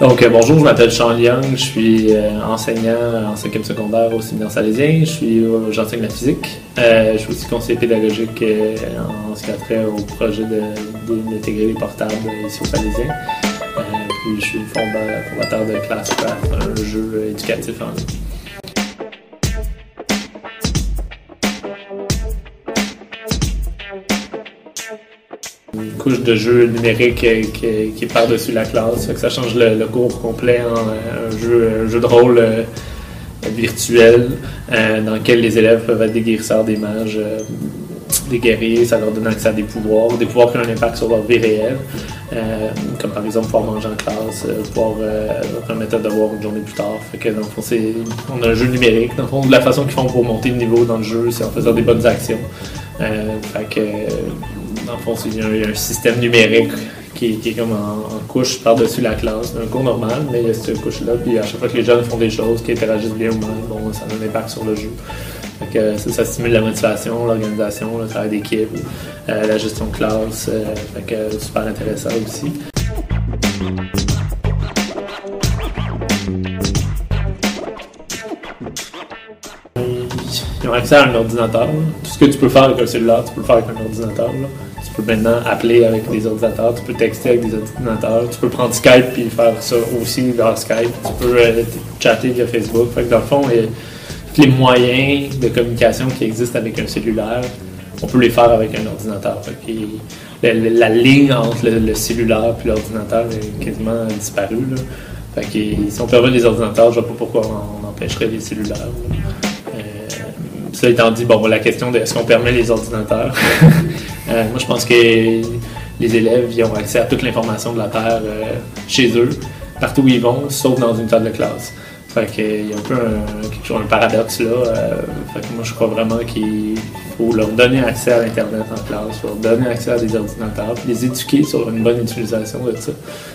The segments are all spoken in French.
Bonjour, je m'appelle Sean Young, je suis enseignant en 5e secondaire au séminaire salésien, j'enseigne la physique, je suis aussi conseiller pédagogique en ce qui a trait au projet d'intégrer les portables ici au Salésien. Puis je suis fondateur de Classcraft, un jeu éducatif en ligne. Une couche de jeu numérique qui est par-dessus la classe, ça change le cours complet en un jeu de rôle virtuel dans lequel les élèves peuvent être des guérisseurs, des mages, des guerriers. Ça leur donne accès à des pouvoirs qui ont un impact sur leur vie réelle, comme par exemple pouvoir manger en classe, pouvoir remettre à devoir une journée plus tard. Fait que dans le fond, on a un jeu numérique. Dans le fond, la façon qu'ils font pour monter le niveau dans le jeu, c'est en faisant des bonnes actions. Dans le fond, il y a un système numérique qui est comme en couche par-dessus la classe, un cours normal, mais il y a cette couche-là, puis à chaque fois que les jeunes font des choses qui interagissent bien ou mal, ça a un impact sur le jeu. Fait que ça stimule la motivation, l'organisation, le travail d'équipe, la gestion de classe, super intéressant aussi. Ils ont accès à un ordinateur. Tout ce que tu peux faire avec un cellulaire, tu peux le faire avec un ordinateur. Là. Tu peux maintenant appeler avec des ordinateurs, tu peux texter avec des ordinateurs, tu peux prendre Skype et faire ça aussi via Skype. Tu peux chatter via Facebook. Fait que dans le fond, tous les moyens de communication qui existent avec un cellulaire, on peut les faire avec un ordinateur. Fait que la ligne entre le cellulaire et l'ordinateur est quasiment disparue. Là. Fait que si on permet les ordinateurs, je ne vois pas pourquoi on empêcherait les cellulaires. Cela étant dit, la question de est-ce qu'on permet les ordinateurs? Moi, je pense que les élèves ils ont accès à toute l'information de la Terre chez eux, partout où ils vont, sauf dans une salle de classe. Fait qu'il y a un peu un paradoxe là. Fait que moi, je crois vraiment qu'il faut leur donner accès à l'Internet en classe, leur donner accès à des ordinateurs, puis les éduquer sur une bonne utilisation de ça.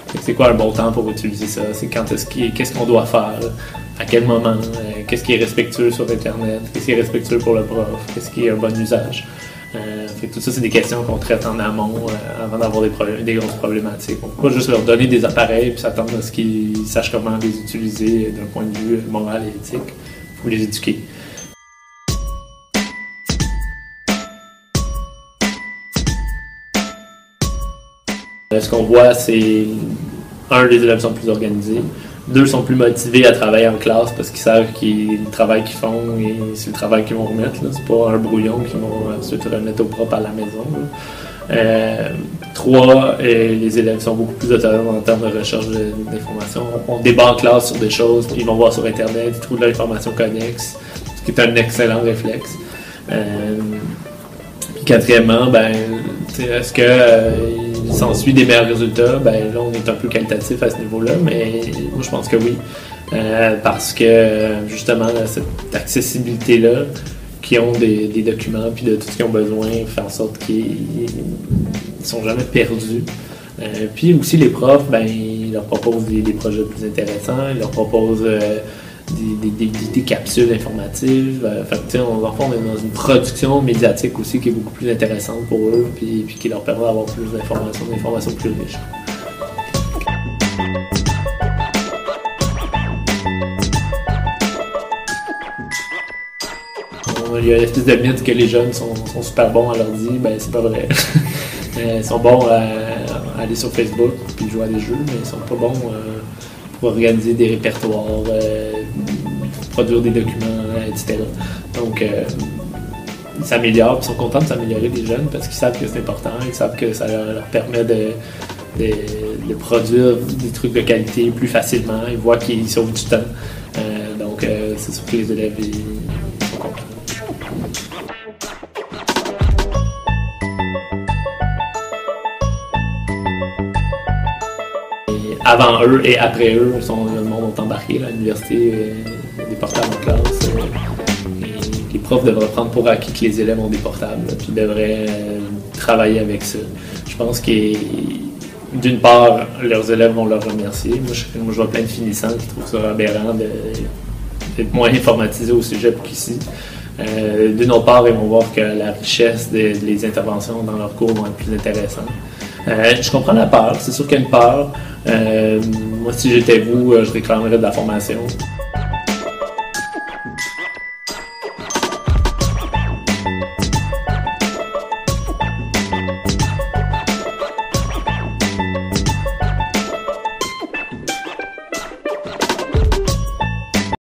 Fait que c'est quoi un bon temps pour utiliser ça? C'est qu'est-ce qu'on doit faire? À quel moment? Qu'est-ce qui est respectueux sur Internet? Qu'est-ce qui est respectueux pour le prof? Qu'est-ce qui est un bon usage? Fait que tout ça, c'est des questions qu'on traite en amont avant d'avoir des grosses problématiques. On ne peut pas juste leur donner des appareils et s'attendre à ce qu'ils sachent comment les utiliser d'un point de vue moral et éthique. Il faut les éduquer. Ce qu'on voit, c'est les élèves sont plus organisés. 2 sont plus motivés à travailler en classe parce qu'ils savent que le travail qu'ils font, c'est le travail qu'ils vont remettre. Là. C'est pas un brouillon qu'ils vont ensuite remettre au propre à la maison. 3, les élèves sont beaucoup plus autonomes en termes de recherche d'informations. On débat en classe sur des choses, puis ils vont voir sur Internet, ils trouvent de l'information connexe, ce qui est un excellent réflexe. Puis 4e, est-ce qu'il s'ensuit des meilleurs résultats? Là, on est un peu qualitatif à ce niveau-là, mais moi, je pense que oui. Parce que, justement, cette accessibilité-là, qui ont des documents puis de tout ce qu'ils ont besoin, fait en sorte qu'ils ne sont jamais perdus. Puis aussi, les profs, ils leur proposent des projets plus intéressants, ils leur proposent des capsules informatives. On est dans une production médiatique aussi qui est beaucoup plus intéressante pour eux, puis qui leur permet d'avoir plus d'informations plus riches. Il y a l'espèce de mythe que les jeunes sont super bons à l'ordi, c'est pas vrai. Ils sont bons à aller sur Facebook puis jouer à des jeux, mais ils sont pas bons pour organiser des répertoires, produire des documents, etc. Donc, ils s'améliorent, ils sont contents de s'améliorer, les jeunes, parce qu'ils savent que c'est important, ils savent que ça leur permet de produire des trucs de qualité plus facilement, ils voient qu'ils sauvent du temps. Donc, c'est sûr que les élèves ils sont contents. Avant eux et après eux, le monde ont embarqué. À l'université, des portables en classe. Les profs devraient prendre pour acquis que les élèves ont des portables, puis devraient travailler avec ça. Je pense que, d'une part, leurs élèves vont leur remercier. Moi, je vois plein de finissants qui trouvent ça aberrant d'être moins informatisés au sujet qu'ici. D'une autre part, ils vont voir que la richesse des interventions dans leurs cours vont être plus intéressantes. Je comprends la peur, c'est sûr qu'il y a une peur. Moi, si j'étais vous, je réclamerais de la formation.